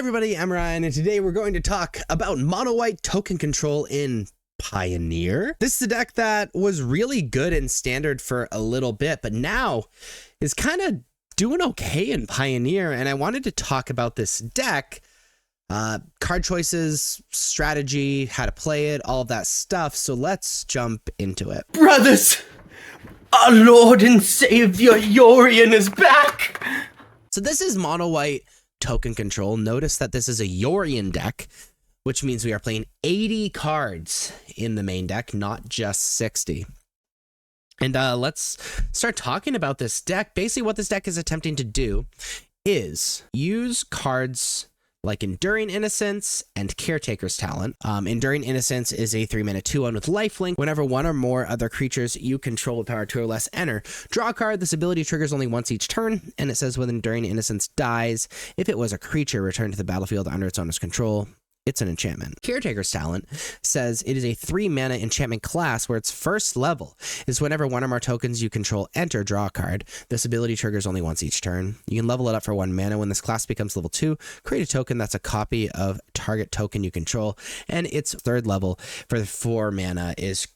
everybody, I'm Ryan, and today we're going to talk about mono white token control in Pioneer. This is a deck that was really good in Standard for a little bit, but now is kind of doing okay in Pioneer, and I wanted to talk about this deck, card choices, strategy, how to play it, all of that stuff, so let's jump into it. Brothers, our Lord and Savior Yorion is back! So this is mono white token control. Notice that this is a Yorion deck, which means we are playing 80 cards in the main deck, not just 60. And let's start talking about this deck. Basically, what this deck is attempting to do is use cards like Enduring Innocence and Caretaker's Talent. Enduring Innocence is a 3-mana 2/1 with lifelink. Whenever one or more other creatures you control with power 2 or less enter, draw a card. This ability triggers only once each turn, and it says when Enduring Innocence dies, if it was a creature, return to the battlefield under its owner's control. It's an enchantment. Caretaker's Talent says it is a 3-mana enchantment class where its first level is whenever one or more tokens you control enter, draw a card. This ability triggers only once each turn. You can level it up for 1 mana. When this class becomes level 2, create a token that's a copy of target token you control, and its third level for the 4 mana is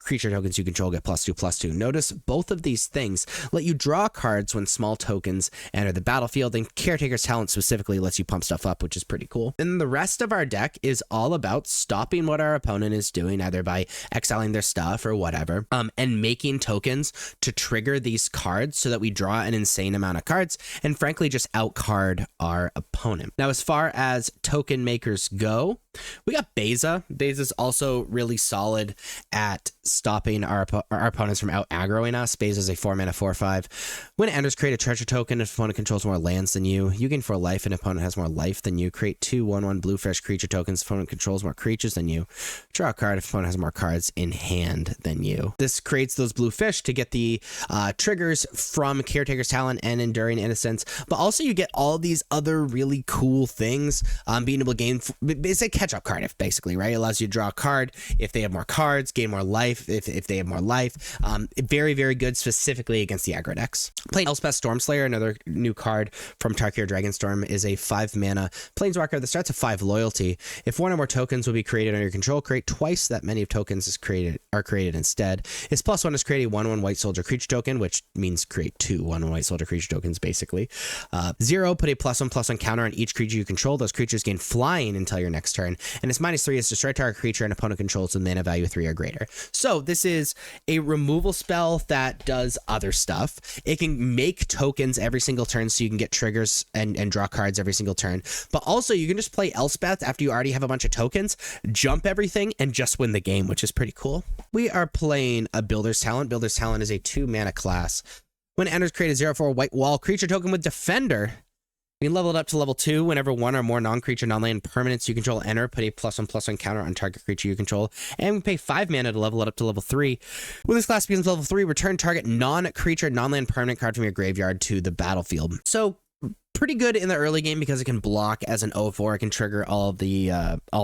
creature tokens you control get +2/+2. Notice both of these things let you draw cards when small tokens enter the battlefield, and Caretaker's Talent specifically lets you pump stuff up, which is pretty cool. And the rest of our deck is all about stopping what our opponent is doing, either by exiling their stuff or whatever, and making tokens to trigger these cards so that we draw an insane amount of cards and frankly just outcard our opponent. Now, as far as token makers go, we got Beza. Beza's also really solid at stopping our opponents from out aggroing us. Beza's a 4-mana 4/5. When it enters, create a treasure token. If opponent controls more lands than you, you gain 4 life, and opponent has more life than you. Create 2 1/1 bluefish creature tokens. If opponent controls more creatures than you, draw a card. If opponent has more cards in hand than you. This creates those blue fish to get the triggers from Caretaker's Talent and Enduring Innocence, but also you get all these other really cool things. Being able to gain, it's a catch-up card, if basically, right? It allows you to draw a card. If they have more cards, gain more life. If they have more life, very, very good specifically against the aggro decks. Playing Elspeth Stormslayer, another new card from Tarkir Dragonstorm, is a 5-mana planeswalker that starts at 5 loyalty. If one or more tokens will be created under your control, create twice that many of tokens are created instead. Its +1 is create a 1/1 white soldier creature token, which means create 2 1/1 white soldier creature tokens, basically. 0, put a +1/+1 counter on each creature you control. Those creatures gain flying until your next turn, and its -3 is destroy target creature and opponent controls with mana value 3 or greater. So this is a removal spell that does other stuff. It can make tokens every single turn so you can get triggers and draw cards every single turn. But also you can just play Elspeth after you already have a bunch of tokens, jump everything, and just win the game, which is pretty cool. We are playing a Builder's Talent. Builder's Talent is a 2-mana class. When it enters, create a 0/4 white wall creature token with Defender. You can level it up to level 2 whenever one or more non-creature, non-land permanents you control enter. Put a +1/+1 counter on target creature you control. And we pay 5 mana to level it up to level 3. When this class begins level 3, return target non-creature, non-land permanent card from your graveyard to the battlefield. So pretty good in the early game because it can block as an 0/4. It can trigger all of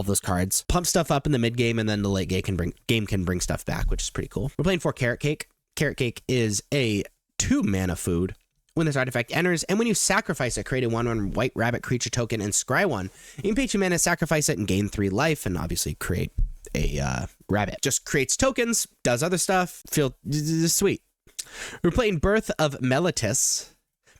those cards. Pump stuff up in the mid game, and then the late game can bring stuff back, which is pretty cool. We're playing 4 Carrot Cake. Carrot Cake is a 2-mana food. When this artifact enters, and when you sacrifice it, create a 1/1 white rabbit creature token and scry 1. You can pay 2 mana, sacrifice it, and gain 3 life, and obviously create a rabbit. Just creates tokens, does other stuff. Feel sweet. We're playing Birth of Meletis.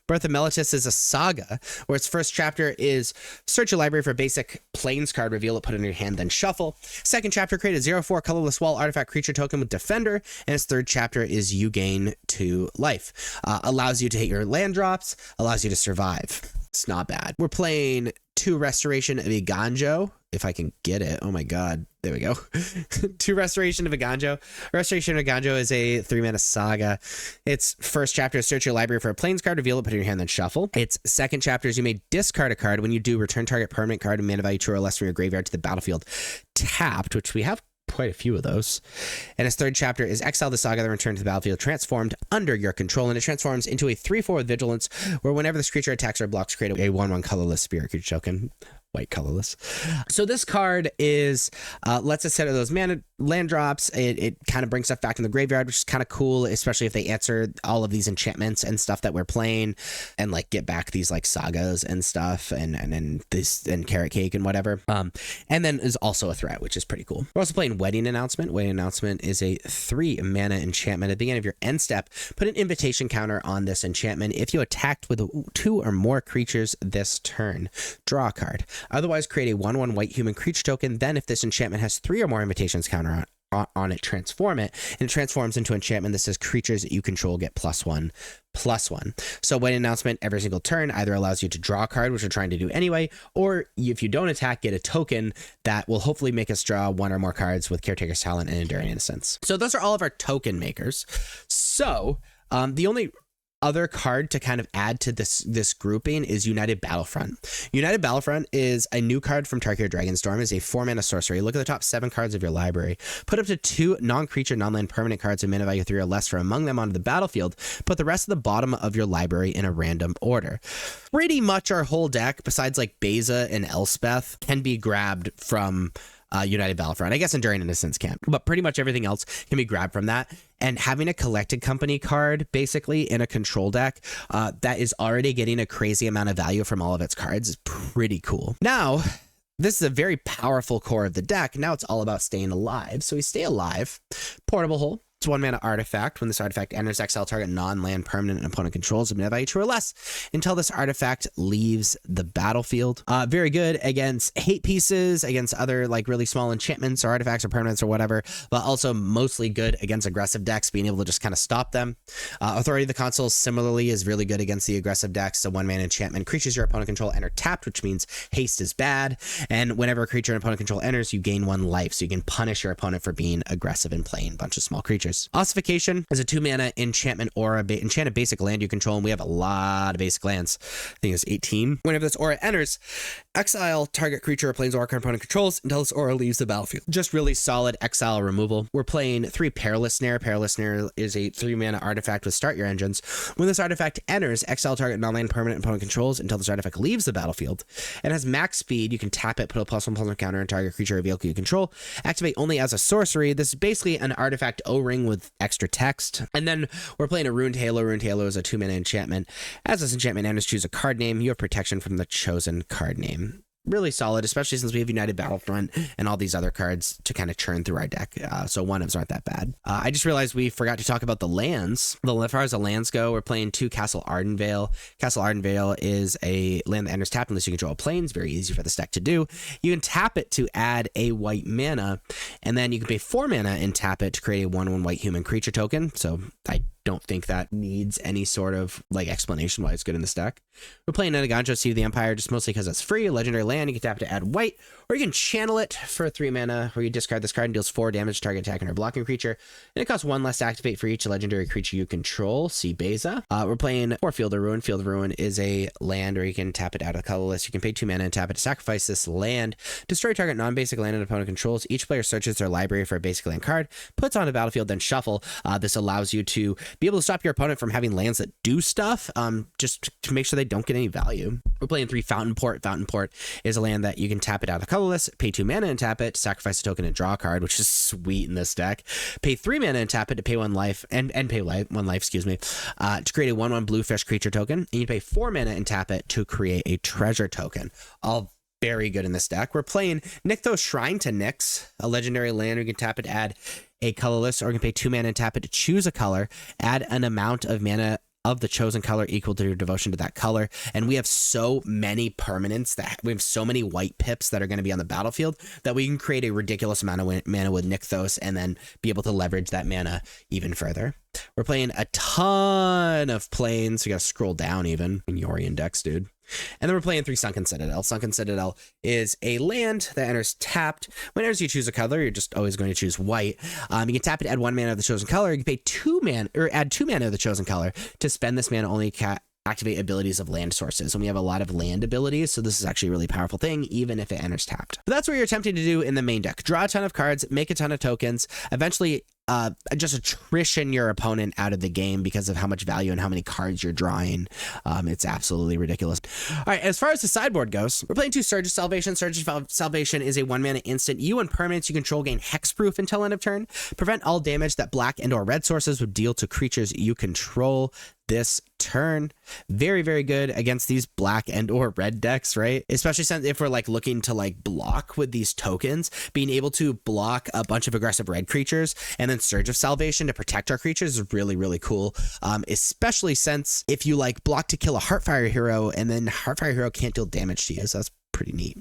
Birth of Meletis is a saga where its first chapter is search your library for a basic plains card, reveal it, put it in your hand, then shuffle. Second chapter, create a 0/4 colorless wall artifact creature token with Defender. And its third chapter is you gain 2 life. Allows you to hit your land drops, allows you to survive. It's not bad. We're playing 2 Restoration of Iganjo, if I can get it. Oh my god. There we go. 2 Restoration of Iganjo. Restoration of Iganjo is a 3-mana saga. Its first chapter is search your library for a plains card, reveal it, put it in your hand, then shuffle. Its second chapter is you may discard a card. When you do, return target permanent card and mana value 2 or less from your graveyard to the battlefield tapped, which we have quite a few of those. And its third chapter is exile the saga, then return to the battlefield transformed under your control, and it transforms into a 3/4 with vigilance, where whenever this creature attacks or blocks, create a 1/1 colorless spirit creature token. white colorless. So this card is lets us set those mana land drops. It kind of brings stuff back in the graveyard, which is kind of cool, especially if they answer all of these enchantments and stuff that we're playing, and like get back these like sagas and stuff, and this and carrot cake and whatever. And then is also a threat, which is pretty cool. We're also playing Wedding Announcement. Wedding Announcement is a 3 mana enchantment. At the beginning of your end step, put an invitation counter on this enchantment. If you attacked with 2 or more creatures this turn, draw a card. Otherwise, create a 1/1 white human creature token. Then, if this enchantment has 3 or more invitations counter on it, transform it, and it transforms into enchantment that says creatures that you control get +1/+1. So Wedding Announcement every single turn either allows you to draw a card, which we're trying to do anyway, or if you don't attack, get a token that will hopefully make us draw 1 or more cards with Caretaker's Talent and Enduring Innocence. So those are all of our token makers. So the only other card to kind of add to this grouping is United Battlefront. United Battlefront is a new card from Tarkir Dragonstorm. It's a 4-mana sorcery. Look at the top 7 cards of your library. Put up to 2 non-creature, non-land permanent cards of mana value 3 or less from among them onto the battlefield. Put the rest of the bottom of your library in a random order. Pretty much our whole deck, besides like Beza and Elspeth, can be grabbed from United Battlefront. I guess Enduring Innocence can't, but pretty much everything else can be grabbed from that. And having a Collected Company card basically in a control deck that is already getting a crazy amount of value from all of its cards is pretty cool. Now, this is a very powerful core of the deck. Now it's all about staying alive. So we stay alive. Portable Hole. It's 1-mana artifact. When this artifact enters, exile target non-land permanent and opponent controls of mana value 2 or less until this artifact leaves the battlefield. Very good against hate pieces, against other like really small enchantments or artifacts or permanents or whatever, but also mostly good against aggressive decks, being able to just kind of stop them. Authority of the Consul similarly is really good against the aggressive decks. So 1-mana enchantment. Creatures your opponent control enter tapped, which means haste is bad. And whenever a creature an opponent control enters, you gain 1 life. So you can punish your opponent for being aggressive and playing a bunch of small creatures. Ossification is a 2-mana enchantment aura, enchanted basic land you control, and we have a lot of basic lands. I think it's 18. Whenever this aura enters, exile target creature or planeswalker opponent controls until this aura leaves the battlefield. Just really solid exile removal. We're playing 3 Perilous Snare. Perilous Snare is a 3-mana artifact with Start Your Engines. When this artifact enters, exile target non-land permanent opponent controls until this artifact leaves the battlefield. It has max speed. You can tap it, put a +1/+1 counter on target creature or vehicle you control. Activate only as a sorcery. This is basically an artifact O-ring with extra text. And then we're playing a Ruined Halo. Ruined Halo is a 2-mana enchantment. As this enchantment enters, choose a card name. You have protection from the chosen card name. Really solid, especially since we have United Battlefront and all these other cards to kind of churn through our deck. So 1-ofs aren't that bad. I just realized we forgot to talk about the lands. As far as the lands go, we're playing 2 Castle Ardenvale. Castle Ardenvale is a land that enters tapped unless you control a plains. Very easy for this deck to do. You can tap it to add a white mana, and then you can pay 4 mana and tap it to create a 1/1 white human creature token. So I don't think that needs any sort of like explanation why it's good in this deck. We're playing Nanaganjo, Seed of the Empire, just mostly because it's free. A legendary land, you can tap it to add white, or you can channel it for 3 mana, where you discard this card and deals 4 damage to target attacking or blocking creature. And it costs 1 less to activate for each legendary creature you control. See Beza. We're playing 4 Field of Ruin. Field of Ruin is a land where you can tap it out of the colorless. You can pay 2 mana and tap it to sacrifice this land. Destroy target non-basic land an opponent controls. Each player searches their library for a basic land card, puts on the battlefield, then shuffle. This allows you to be able to stop your opponent from having lands that do stuff, just to make sure they don't get any value. We're playing 3 Fountain Port. Fountain Port is a land that you can tap it out of colorless, pay 2 mana and tap it, sacrifice a token and draw a card, which is sweet in this deck. Pay 3 mana and tap it to pay 1 life, and pay 1 life, to create a 1/1 bluefish creature token. And you pay 4 mana and tap it to create a treasure token. All very good in this deck. We're playing Nykthos Shrine to Nyx, a legendary land. We can tap it to add a colorless, or you can pay 2 mana and tap it to choose a color, add an amount of mana of the chosen color equal to your devotion to that color. And we have so many permanents that we have so many white pips that are going to be on the battlefield that we can create a ridiculous amount of mana with Nykthos and then be able to leverage that mana even further. We're playing a ton of planes. We got to scroll down even in Yorion decks, dude. And then we're playing 3 Sunken Citadel. Sunken Citadel is a land that enters tapped. Whenever you choose a color, you're just always going to choose white. You can tap it, add 1 mana of the chosen color. You can pay 2 mana, or add 2 mana of the chosen color to spend this mana only activate abilities of land sources. And we have a lot of land abilities, so this is actually a really powerful thing, even if it enters tapped. But that's what you're attempting to do in the main deck. Draw a ton of cards, make a ton of tokens, eventually just attrition your opponent out of the game because of how much value and how many cards you're drawing. It's absolutely ridiculous. All right, as far as the sideboard goes, we're playing 2 Surge of Salvation. Surge of Salvation is a 1-mana instant. You and permanents you control gain hexproof until end of turn. Prevent all damage that black and or red sources would deal to creatures you control this turn. Very, very good against these black and or red decks, right? Especially since if we're like looking to like block with these tokens, being able to block a bunch of aggressive red creatures and then Surge of Salvation to protect our creatures is really, really cool. Especially since if you like block to kill a Heartfire hero and then Heartfire hero can't deal damage to you, so that's pretty neat.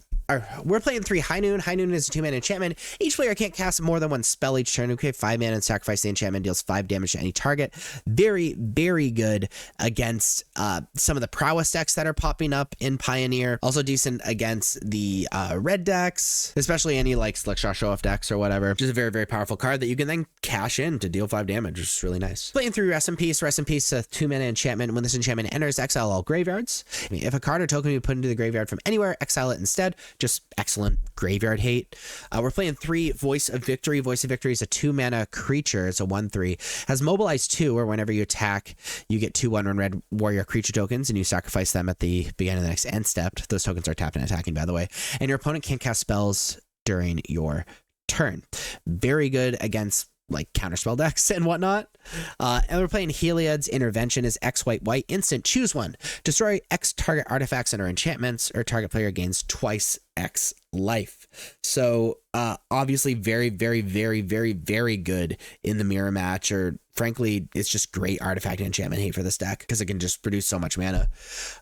We're playing 3 High Noon. High Noon is a 2-mana enchantment. Each player can't cast more than 1 spell each turn. Okay, 5 mana and sacrifice the enchantment, deals 5 damage to any target. Very, very good against some of the prowess decks that are popping up in Pioneer. Also decent against the red decks, especially any like Slickshaw Show Off decks or whatever. Just a very, very powerful card that you can then cash in to deal 5 damage, which is really nice. Playing 3 Rest in Peace. Rest in Peace, a 2-mana enchantment. When this enchantment enters, exile all graveyards. If a card or token you put into the graveyard from anywhere, exile it instead. Just excellent graveyard hate. We're playing 3 Voice of Victory. Voice of Victory is a 2-mana creature. It's a 1/3. Has Mobilize 2, or whenever you attack, you get 2 1/1 red warrior creature tokens, and you sacrifice them at the beginning of the next end step. Those tokens are tapped and attacking, by the way. And your opponent can't cast spells during your turn. Very good against like counterspell decks and whatnot. And we're playing Heliod's Intervention is X white white instant. Choose one. Destroy X target artifacts and or enchantments, or target player gains twice X life. So obviously very, very, very, very, very good in the mirror match, or frankly, it's just great artifact and enchantment hate for this deck because it can just produce so much mana.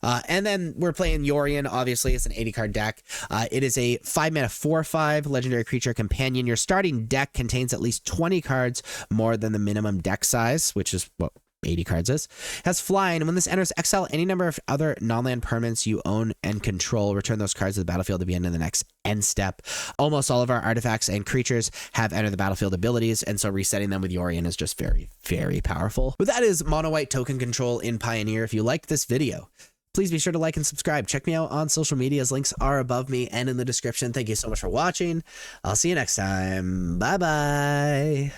And then we're playing Yorion. Obviously, it's an 80 card deck. It is a 5-mana 4/5 legendary creature companion. Your starting deck contains at least 20 cards more than the minimum deck size, which is what 80 cards is. Has flying, and when this enters, exile any number of other non-land permanents you own and control. Return those cards to the battlefield at the end of the next end step. Almost all of our artifacts and creatures have enter the battlefield abilities, and so resetting them with Yorion is just very, very powerful. But that is mono white token control in Pioneer. If you liked this video, please be sure to like and subscribe. Check me out on social medias. Links are above me and in the description. Thank you so much for watching. I'll see you next time. Bye-bye.